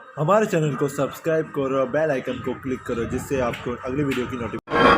हमारे चैनल को सब्सक्राइब करो और बेल आइकन को क्लिक करो जिससे आपको अगली वीडियो की नोटिफिकेशन।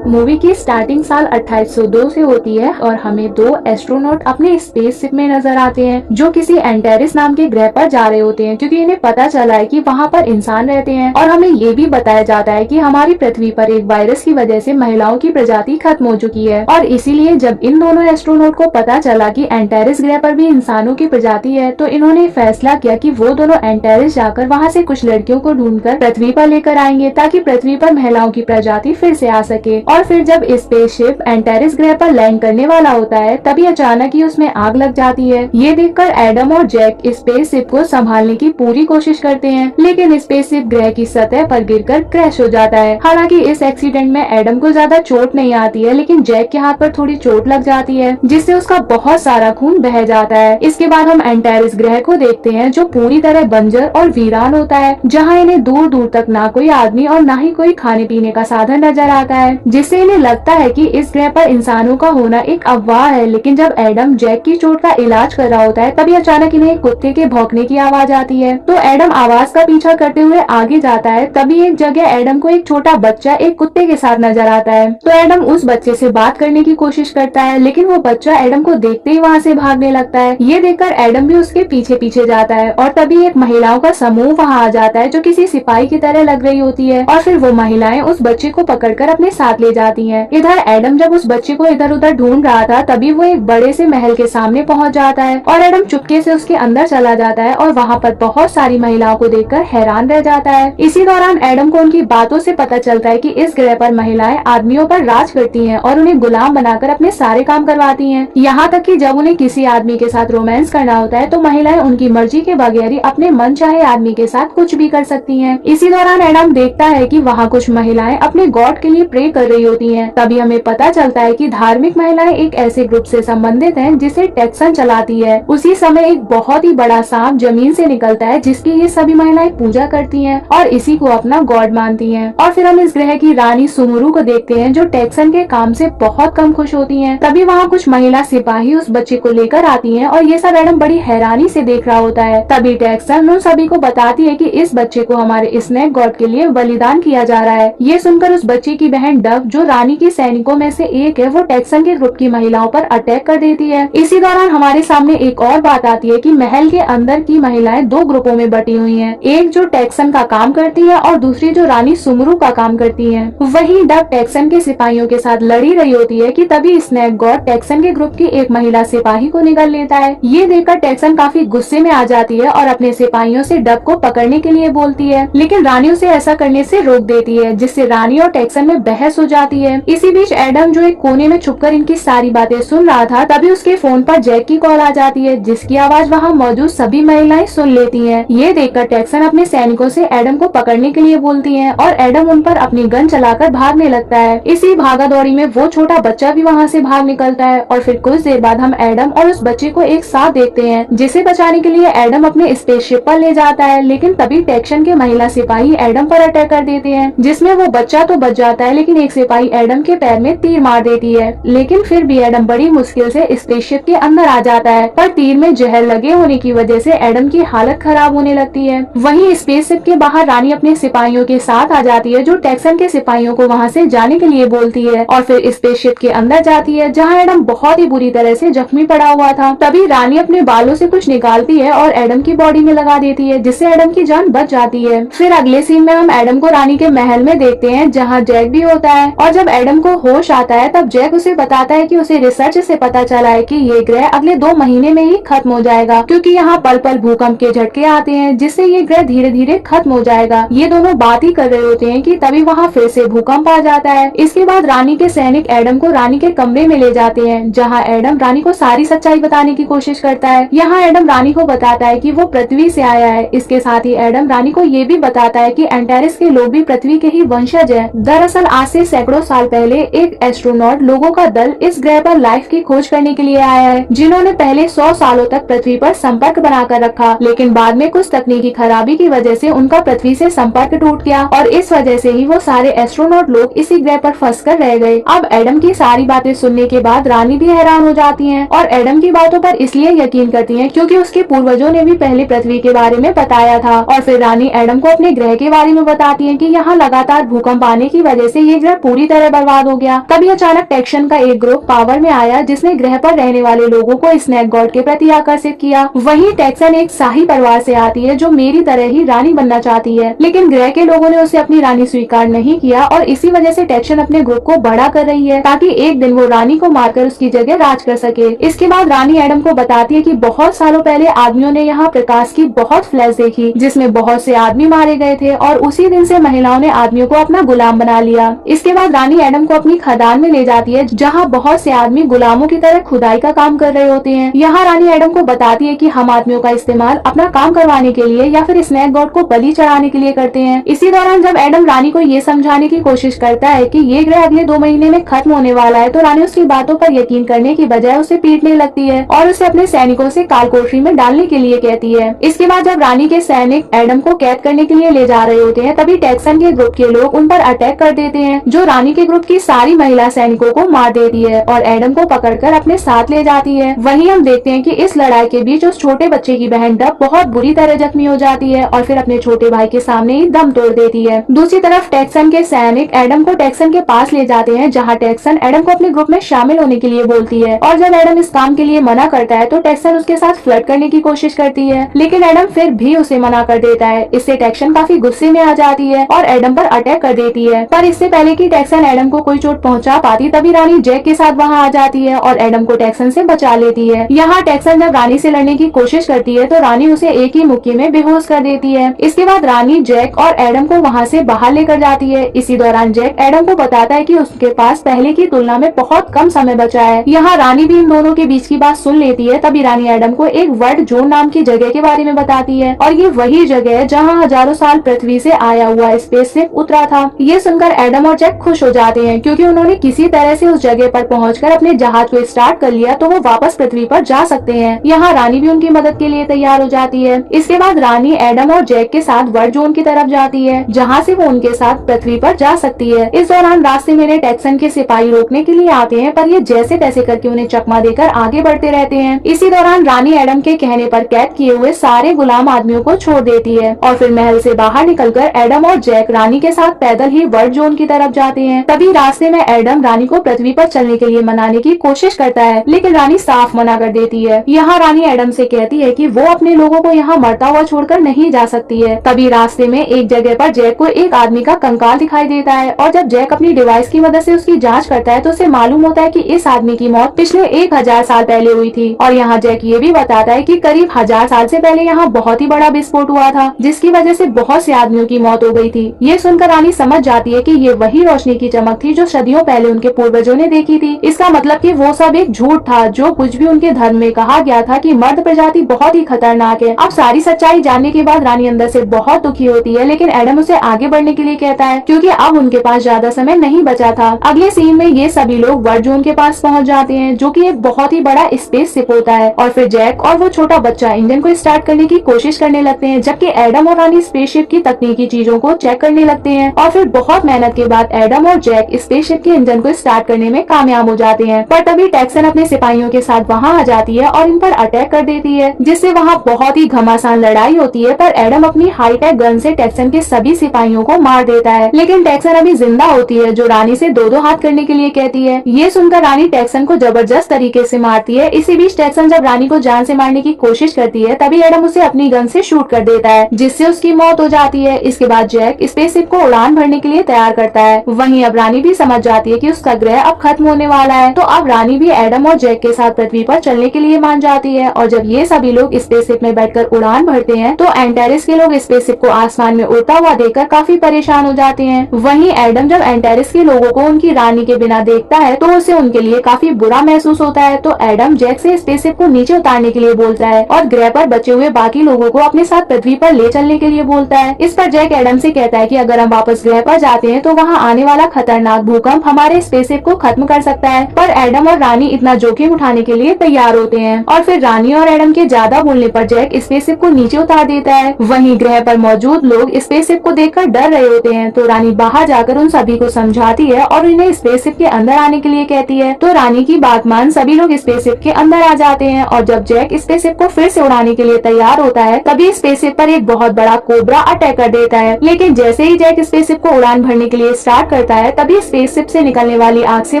मूवी की स्टार्टिंग साल 2802 से होती है और हमें दो एस्ट्रोनॉट अपने स्पेसशिप में नजर आते हैं जो किसी एंटेरिस नाम के ग्रह पर जा रहे होते हैं क्योंकि इन्हें पता चला है कि वहाँ पर इंसान रहते हैं। और हमें ये भी बताया जाता है कि हमारी पृथ्वी पर एक वायरस की वजह से महिलाओं की प्रजाति खत्म हो चुकी है और इसीलिए जब इन दोनों एस्ट्रोनॉट को पता चला कि एंटेरिस ग्रह पर भी इंसानों की प्रजाति है तो इन्होंने फैसला किया कि वो दोनों एंटेरिस जाकर वहाँ से कुछ लड़कियों को ढूंढकर पृथ्वी पर लेकर आएंगे ताकि पृथ्वी पर महिलाओं की प्रजाति फिर से आ सके। और फिर जब स्पेसशिप एंटेरिस ग्रह पर लैंड करने वाला होता है तभी अचानक ही उसमें आग लग जाती है। ये देखकर एडम और जैक स्पेसशिप को संभालने की पूरी कोशिश करते हैं लेकिन स्पेसशिप ग्रह की सतह पर गिरकर क्रैश हो जाता है। हालांकि इस एक्सीडेंट में एडम को ज्यादा चोट नहीं आती है लेकिन जैक के हाथ पर थोड़ी चोट लग जाती है जिससे उसका बहुत सारा खून बह जाता है। इसके बाद हम एंटेरिस ग्रह को देखते हैं जो पूरी तरह बंजर और वीरान होता है जहाँ इन्हें दूर दूर तक ना कोई आदमी और ना ही कोई खाने पीने का साधन नजर आता है जिससे इन्हें लगता है कि इस ग्रह पर इंसानों का होना एक अफवाह है। लेकिन जब एडम जैक की चोट का इलाज कर रहा होता है तभी अचानक इन्हें एक कुत्ते के भौंकने की आवाज आती है तो एडम आवाज का पीछा करते हुए आगे जाता है। तभी एक जगह एडम को एक छोटा बच्चा एक कुत्ते के साथ नजर आता है तो एडम उस बच्चे से बात करने की कोशिश करता है लेकिन वो बच्चा एडम को देखते ही वहाँ से भागने लगता है। ये देखकर एडम भी उसके पीछे पीछे जाता है और तभी एक महिलाओं का समूह वहाँ आ जाता है जो किसी सिपाही की तरह लग रही होती है और फिर वो महिलाएं उस बच्चे को पकड़कर अपने साथ ले जाती हैं। इधर एडम जब उस बच्चे को इधर उधर ढूंढ रहा था तभी वो एक बड़े से महल के सामने पहुंच जाता है और एडम चुपके से उसके अंदर चला जाता है और वहाँ पर बहुत सारी महिलाओं को देखकर हैरान रह जाता है। इसी दौरान एडम को उनकी बातों से पता चलता है कि इस ग्रह पर महिलाएं आदमियों पर राज करती हैं और उन्हें गुलाम बनाकर अपने सारे काम करवाती हैं। यहाँ तक कि जब उन्हें किसी आदमी के साथ रोमांस करना होता है तो महिलाएं उनकी मर्जी के बगैर ही अपने मन चाहे आदमी के साथ कुछ भी कर सकती हैं। इसी दौरान एडम देखता है कि वहाँ कुछ महिलाएं अपने गॉड के लिए प्रे कर रही होती हैं। तभी हमें पता चलता है कि धार्मिक महिलाएं एक ऐसे ग्रुप से संबंधित हैं जिसे टेक्सन चलाती है। उसी समय एक बहुत ही बड़ा सांप जमीन से निकलता है जिसकी ये सभी महिलाएं पूजा करती हैं और इसी को अपना गॉड मानती हैं। और फिर हम इस ग्रह की रानी सुमुरु को देखते हैं जो टेक्सन के काम से बहुत कम खुश होती हैं। तभी वहाँ कुछ महिला सिपाही उस बच्चे को लेकर आती हैं और ये सब एडम बड़ी हैरानी से देख रहा होता है। तभी टेक्सन उन सभी को बताती है कि इस बच्चे को हमारे स्नेक गॉड के लिए बलिदान किया जा रहा है। ये सुनकर उस बच्चे की बहन डव जो रानी की सैनिकों में से एक है वो टेक्सन के ग्रुप की महिलाओं पर अटैक कर देती है। इसी दौरान हमारे सामने एक और बात आती है कि महल के अंदर की महिलाएं दो ग्रुपों में बटी हुई हैं, एक जो टेक्सन का काम करती है और दूसरी जो रानी सुमरू का काम करती है। वहीं डव टेक्सन के सिपाहियों के साथ लड़ी रही होती है कि तभी स्नेक गॉड टेक्सन के ग्रुप की एक महिला सिपाही को निगल लेता है। ये देखकर टेक्सन काफी गुस्से में आ जाती है और अपने सिपाहियों से डव को पकड़ने के लिए बोलती है लेकिन रानी उसे ऐसा करने से रोक देती है जिससे रानी और टेक्सन में बहस हो जाती है। इसी बीच एडम जो एक कोने में छुपकर इनकी सारी बातें सुन रहा था तभी उसके फोन पर जैक की कॉल आ जाती है जिसकी आवाज वहाँ मौजूद सभी महिलाएं सुन लेती हैं। ये देखकर टेक्सन अपने सैनिकों से एडम को पकड़ने के लिए बोलती है और एडम उन पर अपनी गन चलाकर भागने लगता है। इसी भागा दौड़ी में वो छोटा बच्चा भी वहाँ से भाग निकलता है और फिर कुछ देर बाद हम एडम और उस बच्चे को एक साथ देखते हैं जिसे बचाने के लिए एडम अपने स्पेसशिप पर ले जाता है। लेकिन तभी टेक्सन के महिला सिपाही एडम पर अटैक कर देते हैं जिसमें वो बच्चा तो बच जाता है लेकिन एक सिपाही एडम के पैर में तीर मार देती है। लेकिन फिर भी एडम बड़ी मुश्किल से स्पेसशिप के अंदर आ जाता है पर तीर में जहर लगे होने की वजह से एडम की हालत खराब होने लगती है। वहीं स्पेसशिप के बाहर रानी अपने सिपाहियों के साथ आ जाती है जो टेक्सन के सिपाहियों को वहां से जाने के लिए बोलती है और फिर स्पेसशिप के अंदर जाती है जहां एडम बहुत ही बुरी तरह से जख्मी पड़ा हुआ था। तभी रानी अपने बालों से कुछ निकालती है और एडम की बॉडी में लगा देती है जिससे एडम की जान बच जाती है। फिर अगले सीन में हम एडम को रानी के महल में देखते हैं जहाँ जैक भी होता है और जब एडम को होश आता है तब जैक उसे बताता है कि उसे रिसर्च से पता चला है कि ये ग्रह अगले 2 महीने में ही खत्म हो जाएगा क्योंकि यहाँ पल पल भूकंप के झटके आते हैं जिससे ये ग्रह धीरे धीरे खत्म हो जाएगा। ये दोनों बात ही कर रहे होते हैं कि तभी वहाँ फिर से भूकंप आ जाता है। इसके बाद रानी के सैनिक एडम को रानी के कमरे में ले जाते हैं जहाँ एडम रानी को सारी सच्चाई बताने की कोशिश करता है। यहाँ एडम रानी को बताता है कि वो पृथ्वी से आया है। इसके साथ ही एडम रानी को ये भी बताता है कि एंटेरिस के लोग भी पृथ्वी के ही वंशज है। दरअसल आज से सैकड़ों साल पहले एक एस्ट्रोनॉट लोगों का दल इस ग्रह पर लाइफ की खोज करने के लिए आया है, जिन्होंने पहले 100 सालों तक पृथ्वी पर संपर्क बनाकर रखा, लेकिन बाद में कुछ तकनीकी खराबी की वजह से उनका पृथ्वी से संपर्क टूट गया और इस वजह से ही वो सारे एस्ट्रोनॉट लोग इसी ग्रह पर फंस कर रह गए। अब एडम की सारी बातें सुनने के बाद रानी भी हैरान हो जाती है और एडम की बातों पर इसलिए यकीन करती है क्योंकि उसके पूर्वजों ने भी पहले पृथ्वी के बारे में बताया था। और फिर रानी एडम को अपने ग्रह के बारे में बताती है कि यहाँ लगातार भूकंप आने की वजह से ये ग्रह पूरी तरह बर्बाद हो गया। तभी अचानक टेक्सन का एक ग्रुप पावर में आया जिसने ग्रह पर रहने वाले लोगों को स्नेक गॉड के प्रति आकर्षित किया। वहीं टेक्सन एक शाही परिवार से आती है जो मेरी तरह ही रानी बनना चाहती है, लेकिन ग्रह के लोगों ने उसे अपनी रानी स्वीकार नहीं किया और इसी वजह से टेक्सन अपने ग्रुप को बड़ा कर रही है ताकि एक दिन वो रानी को मारकर उसकी जगह राज कर सके। इसके बाद रानी एडम को बताती है कि बहुत सालों पहले आदमियों ने यहाँ प्रकाश की बहुत फ्लैश देखी जिसमें बहुत से आदमी मारे गए थे और उसी दिन से महिलाओं ने आदमियों को अपना गुलाम बना लिया। इसके बाद रानी एडम को अपनी खदान में ले जाती है जहाँ बहुत से आदमी गुलामों की तरह खुदाई का काम कर रहे होते हैं। यहाँ रानी एडम को बताती है कि हम आदमियों का इस्तेमाल अपना काम करवाने के लिए या फिर स्नेक गॉड को बलि चढ़ाने के लिए करते हैं। इसी दौरान जब एडम रानी को ये समझाने की कोशिश करता है कि ये ग्रह अगले 2 महीने में खत्म होने वाला है तो रानी उसकी बातों पर यकीन करने की बजाय उसे पीटने लगती है और उसे अपने सैनिकों से कालकोठरी में डालने के लिए कहती है। इसके बाद जब रानी के सैनिक एडम को कैद करने के लिए ले जा रहे होते हैं तभी टेक्सन के ग्रुप के लोग उन पर अटैक कर देते हैं जो रानी के ग्रुप की सारी महिला सैनिकों को मार देती है और एडम को पकड़कर अपने साथ ले जाती है। वहीं हम देखते हैं कि इस लड़ाई के बीच उस छोटे बच्चे की बहन डब बहुत बुरी तरह जख्मी हो जाती है और फिर अपने छोटे भाई के सामने ही दम तोड़ देती है। दूसरी तरफ टेक्सन के सैनिक एडम को टेक्सन के पास ले जाते हैं जहाँ टेक्सन एडम को अपने ग्रुप में शामिल होने के लिए बोलती है और जब एडम इस काम के लिए मना करता है तो टेक्सन उसके साथ फ्लर्ट करने की कोशिश करती है, लेकिन एडम फिर भी उसे मना कर देता है। इससे टेक्सन काफी गुस्से में आ जाती है और एडम पर अटैक कर देती है, पर इससे पहले कि टेक्सन एडम को कोई चोट पहुंचा पाती तभी रानी जैक के साथ वहां आ जाती है और एडम को टेक्सन से बचा लेती है। यहाँ टेक्सन जब रानी से लड़ने की कोशिश करती है तो रानी उसे एक ही मुक्के में बेहोश कर देती है। इसके बाद रानी जैक और एडम को वहाँ से बाहर लेकर जाती है। इसी दौरान जैक एडम को बताता है कि उसके पास पहले की तुलना में बहुत कम समय बचा है। यहाँ रानी भी इन दोनों के बीच की बात सुन लेती है। तभी रानी एडम को एक वर्ल्ड जोन नाम की जगह के बारे में बताती है और ये वही जगह है जहाँ हजारों साल पृथ्वी से आया हुआ स्पेसशिप उतरा था। ये सुनकर एडम और जैक खुश हो जाते हैं क्योंकि उन्होंने किसी तरह से उस जगह पर पहुंचकर अपने जहाज को स्टार्ट कर लिया तो वो वापस पृथ्वी पर जा सकते हैं। यहाँ रानी भी उनकी मदद के लिए तैयार हो जाती है। इसके बाद रानी एडम और जैक के साथ वर्ल्ड जोन की तरफ जाती है जहाँ से वो उनके साथ पृथ्वी पर जा सकती है। इस दौरान रास्ते में टेक्सन के सिपाही रोकने के लिए आते हैं पर ये जैसे तैसे करके उन्हें चकमा देकर आगे बढ़ते रहते हैं। इसी दौरान रानी एडम के कहने पर कैद किए हुए सारे गुलाम आदमियों को छोड़ देती है और फिर महल से बाहर निकलकर एडम और जैक रानी के साथ पैदल ही वर्ल्ड जोन की तरफ जाते हैं। तभी रास्ते में एडम रानी को पृथ्वी पर चलने के लिए मनाने की कोशिश करता है, लेकिन रानी साफ मना कर देती है। यहाँ रानी एडम से कहती है कि वो अपने लोगों को यहाँ मरता हुआ छोड़कर नहीं जा सकती है। तभी रास्ते में एक जगह पर जैक को एक आदमी का कंकाल दिखाई देता है और जब जैक अपनी डिवाइस की मदद से उसकी जांच करता है तो उसे मालूम होता है कि इस आदमी की मौत पिछले 1000 साल पहले हुई थी। और यहाँ जैक ये भी बताता है कि करीब 1000 साल से पहले यहाँ बहुत ही बड़ा विस्फोट हुआ था जिसकी वजह से बहुत से आदमियों की मौत हो गई थी। ये सुनकर रानी समझ जाती है कि ये वही रोशनी की चमक थी जो सदियों पहले उनके पूर्वजों ने देखी थी। इसका मतलब कि वो सब एक झूठ था जो कुछ भी उनके धर्म में कहा गया था कि मर्द प्रजाति बहुत ही खतरनाक है। अब सारी सच्चाई जानने के बाद रानी अंदर से बहुत दुखी होती है, लेकिन एडम उसे आगे बढ़ने के लिए कहता है क्योंकि अब उनके पास ज्यादा समय नहीं बचा था। अगले सीन में ये सभी लोग वर्ल्ड जोन के पास पहुंच जाते हैं जो कि एक बहुत ही बड़ा स्पेस शिप होता है और फिर जैक और वो छोटा बच्चा इंजन को स्टार्ट करने की कोशिश करने लगते हैं जबकि एडम और रानी स्पेसशिप की तकनीकी चीजों को चेक करने लगते हैं और फिर बहुत मेहनत के बाद एडम और जैक स्पेसशिप के इंजन को स्टार्ट करने में कामयाब हो जाते हैं। पर तभी टेक्सन अपने सिपाहियों के साथ वहाँ आ जाती है और इन पर अटैक कर देती है जिससे वहाँ बहुत ही घमासान लड़ाई होती है। पर एडम अपनी हाईटेक गन से टेक्सन के सभी सिपाहियों को मार देता है, लेकिन टेक्सन अभी जिंदा होती है जो रानी से दो हाथ करने के लिए कहती है। ये सुनकर रानी टेक्सन को जबरदस्त तरीके से मारती है। इसी बीच टेक्सन जब रानी को जान से मारने की कोशिश करती है तभी एडम उसे अपनी गन से शूट कर देता है जिससे उसकी मौत हो जाती है। इसके बाद जैक स्पेसशिप को उड़ान भरने के लिए तैयार करता है। वहीं अब रानी भी समझ जाती है कि उसका ग्रह अब खत्म होने वाला है, तो अब रानी भी एडम और जैक के साथ पृथ्वी पर चलने के लिए मान जाती है। और जब ये सभी लोग स्पेसशिप में बैठकर उड़ान भरते हैं तो एंटेरिस के लोग स्पेसशिप को आसमान में उड़ता हुआ देखकर काफी परेशान हो जाते हैं। वहीं एडम जब एंटेरिस के लोगों को उनकी रानी के बिना देखता है तो उसे उनके लिए काफी बुरा महसूस होता है, तो एडम जैक से स्पेसशिप को नीचे उतारने के लिए बोलता है और ग्रह पर बचे हुए बाकी लोगों को अपने साथ पृथ्वी पर ले चलने के लिए बोलता है। इस पर जैक एडम से कहता है कि अगर हम वापस ग्रह पर जाते हैं तो वहाँ आने वाला खतरनाक भूकंप हमारे स्पेसशिप को खत्म कर सकता है। पर एडम और रानी इतना जोखिम उठाने के लिए तैयार होते हैं और फिर रानी और एडम के ज्यादा बोलने पर जैक स्पेसशिप को नीचे उतार देता है। वहीं ग्रह पर मौजूद लोग स्पेसशिप को देखकर डर रहे होते हैं, तो रानी बाहर जाकर उन सभी को समझाती है और उन्हें स्पेसशिप के अंदर आने के लिए कहती है। तो रानी की बात मान सभी लोग स्पेसशिप के अंदर आ जाते हैं और जब जैक स्पेसशिप को फिर से उड़ाने के लिए तैयार होता है, तभी स्पेसशिप पर एक बहुत बड़ा कोबरा अटैक कर देता है। लेकिन जैसे ही जैक स्पेसशिप को उड़ान भरने के लिए स्टार्ट करता है, तभी स्पेसशिप से निकलने वाली आग से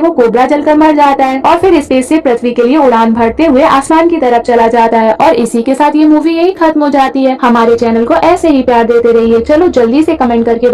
वो कोबरा जलकर मर जाता है और फिर स्पेसशिप पृथ्वी के लिए उड़ान भरते हुए आसमान की तरफ चला जाता है। और इसी के साथ ये मूवी यही खत्म हो जाती है। हमारे चैनल को ऐसे ही प्यार देते रहिए। चलो जल्दी से कमेंट करके